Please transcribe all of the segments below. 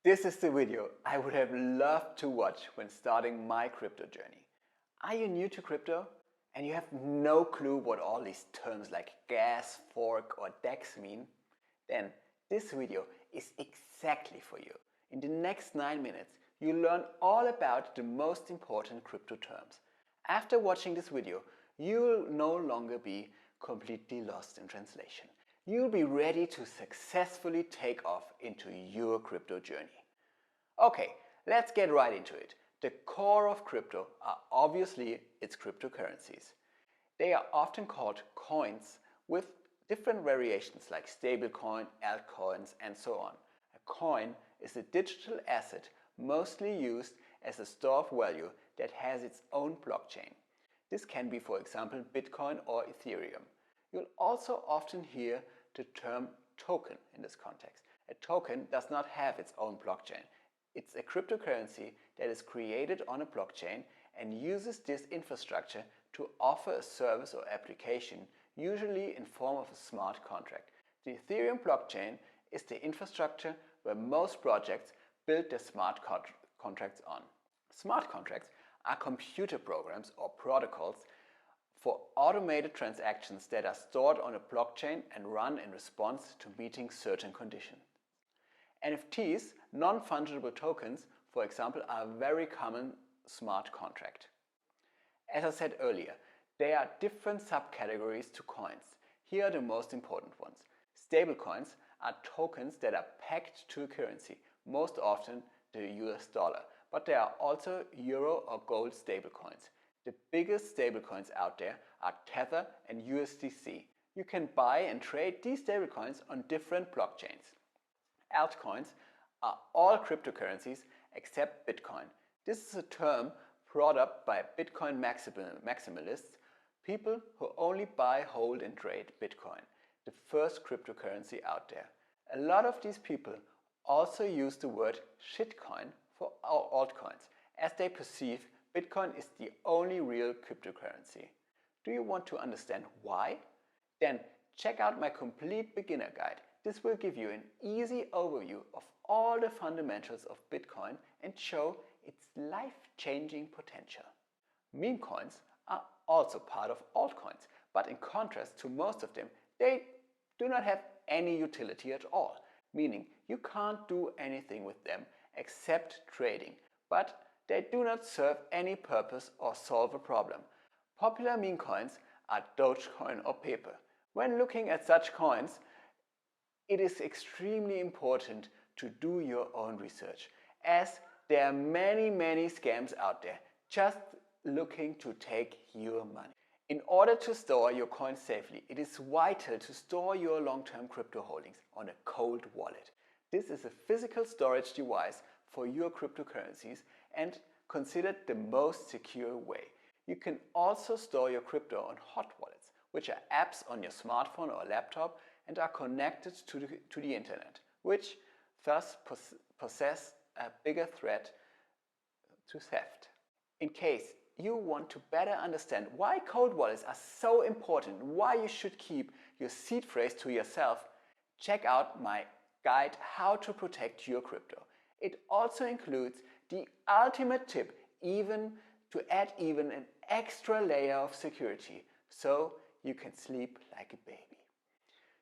This is the video I would have loved to watch when starting my crypto journey. Are you new to crypto and you have no clue what all these terms like gas, fork or DEX mean? Then this video is exactly for you. In the next 9 minutes, you'll learn all about the most important crypto terms. After watching this video, you'll no longer be completely lost in translation. You'll be ready to successfully take off into your crypto journey. Okay, let's get right into it. The core of crypto are obviously its cryptocurrencies. They are often called coins with different variations like stablecoin, altcoins and so on. A coin is a digital asset mostly used as a store of value that has its own blockchain. This can be, for example, Bitcoin or Ethereum. You'll also often hear the term token in this context. A token does not have its own blockchain. It's a cryptocurrency that is created on a blockchain and uses this infrastructure to offer a service or application, usually in form of a smart contract. The Ethereum blockchain is the infrastructure where most projects build their smart contracts on. Smart contracts are computer programs or protocols for automated transactions that are stored on a blockchain and run in response to meeting certain conditions. NFTs, non-fungible tokens, for example, are a very common smart contract. As I said earlier, there are different subcategories to coins. Here are the most important ones. Stablecoins are tokens that are pegged to a currency, most often the US dollar, but there are also euro or gold stablecoins. The biggest stablecoins out there are Tether and USDC. You can buy and trade these stablecoins on different blockchains. Altcoins are all cryptocurrencies except Bitcoin. This is a term brought up by Bitcoin maximalists, people who only buy, hold and trade Bitcoin, the first cryptocurrency out there. A lot of these people also use the word shitcoin for altcoins, as they perceive Bitcoin is the only real cryptocurrency. Do you want to understand why? Then check out my complete beginner guide. This will give you an easy overview of all the fundamentals of Bitcoin and show its life-changing potential. Meme coins are also part of altcoins, but in contrast to most of them, they do not have any utility at all, meaning you can't do anything with them except trading, but they do not serve any purpose or solve a problem. Popular meme coins are Dogecoin or Pepe. When looking at such coins, it is extremely important to do your own research, as there are many scams out there just looking to take your money. In order to store your coins safely, it is vital to store your long-term crypto holdings on a cold wallet. This is a physical storage device for your cryptocurrencies and considered the most secure way. You can also store your crypto on hot wallets, which are apps on your smartphone or laptop and are connected to the internet, which thus possess a bigger threat to theft. In case you want to better understand why cold wallets are so important, why you should keep your seed phrase to yourself, check out my guide How to Protect Your Crypto. It also includes the ultimate tip to add an extra layer of security so you can sleep like a baby.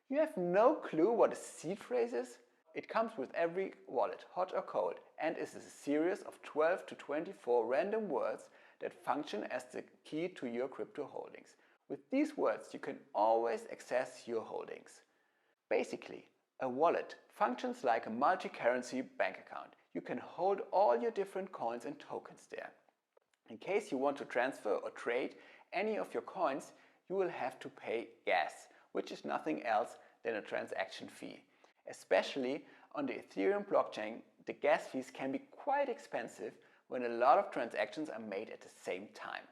You have no clue what a seed phrase is? It comes with every wallet, hot or cold, and is a series of 12 to 24 random words that function as the key to your crypto holdings. With these words, you can always access your holdings. Basically, a wallet functions like a multi-currency bank account. You can hold all your different coins and tokens there. In case you want to transfer or trade any of your coins, you will have to pay gas, which is nothing else than a transaction fee. Especially on the Ethereum blockchain, the gas fees can be quite expensive when a lot of transactions are made at the same time.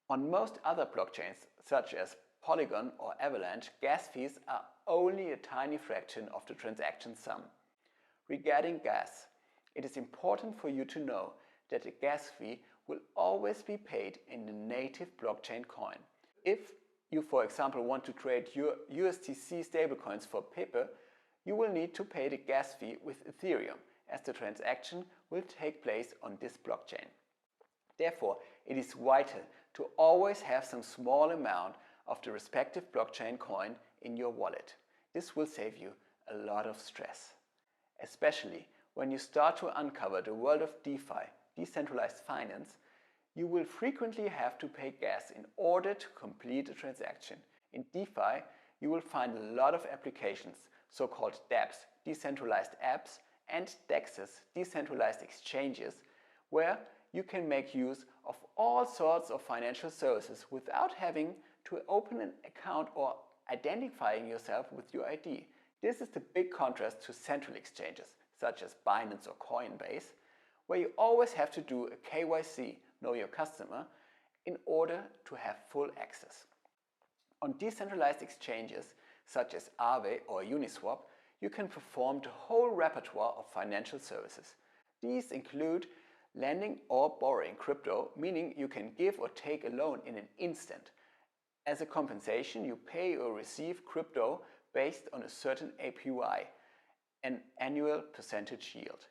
On most other blockchains, such as Polygon or Avalanche, gas fees are only a tiny fraction of the transaction sum. Regarding gas, it is important for you to know that the gas fee will always be paid in the native blockchain coin. If you, for example, want to trade your USDC stablecoins for Pepe, you will need to pay the gas fee with Ethereum, as the transaction will take place on this blockchain. Therefore, it is vital to always have some small amount of the respective blockchain coin in your wallet. This will save you a lot of stress, especially when you start to uncover the world of DeFi, decentralized finance. You will frequently have to pay gas in order to complete a transaction. In DeFi, you will find a lot of applications, so-called dapps, decentralized apps, and dexes, decentralized exchanges, where you can make use of all sorts of financial services without having to open an account or identifying yourself with your ID. This is the big contrast to central exchanges, such as Binance or Coinbase, where you always have to do a KYC, know your customer, in order to have full access. On decentralized exchanges, such as Aave or Uniswap, you can perform the whole repertoire of financial services. These include lending or borrowing crypto, meaning you can give or take a loan in an instant. As a compensation, you pay or receive crypto based on a certain APY, an annual percentage yield.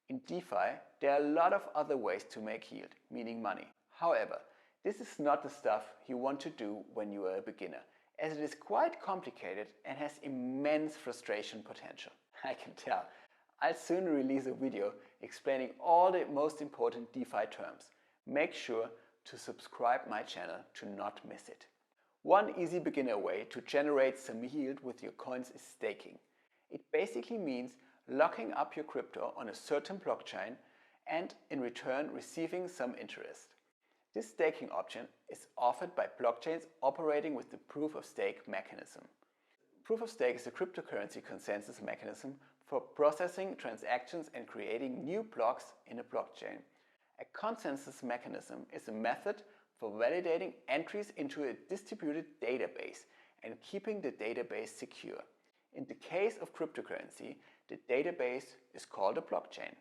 In DeFi, there are a lot of other ways to make yield, meaning money. However, this is not the stuff you want to do when you are a beginner, as it is quite complicated and has immense frustration potential. I can tell. I'll soon release a video explaining all the most important DeFi terms. Make sure to subscribe my channel to not miss it. One easy beginner way to generate some yield with your coins is staking. It basically means locking up your crypto on a certain blockchain and in return receiving some interest. This staking option is offered by blockchains operating with the proof of stake mechanism. Proof of stake is a cryptocurrency consensus mechanism for processing transactions and creating new blocks in a blockchain. A consensus mechanism is a method for validating entries into a distributed database and keeping the database secure. In the case of cryptocurrency, the database is called a blockchain.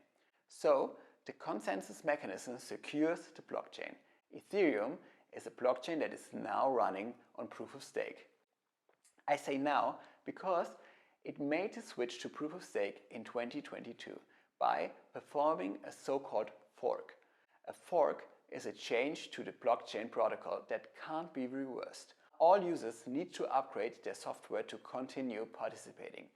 So, the consensus mechanism secures the blockchain. Ethereum is a blockchain that is now running on proof of stake. I say now because it made the switch to proof of stake in 2022 by performing a so-called fork. A fork is a change to the blockchain protocol that can't be reversed. All users need to upgrade their software to continue participating.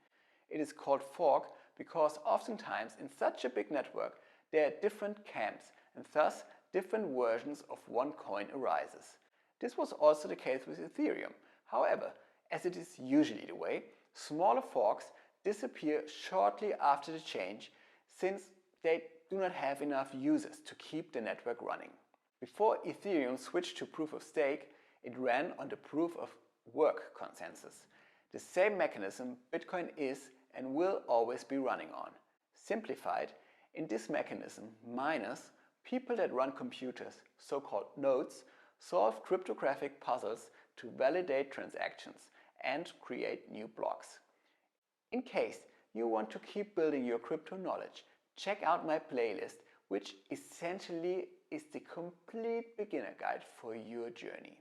It is called fork because oftentimes in such a big network there are different camps and thus different versions of one coin arises. This was also the case with Ethereum. However, as it is usually the way, smaller forks disappear shortly after the change since they do not have enough users to keep the network running. Before Ethereum switched to proof of stake, it ran on the proof of work consensus. The same mechanism Bitcoin is and will always be running on. Simplified, in this mechanism, miners, people that run computers, so-called nodes, solve cryptographic puzzles to validate transactions and create new blocks. In case you want to keep building your crypto knowledge, check out my playlist, which essentially is the complete beginner guide for your journey.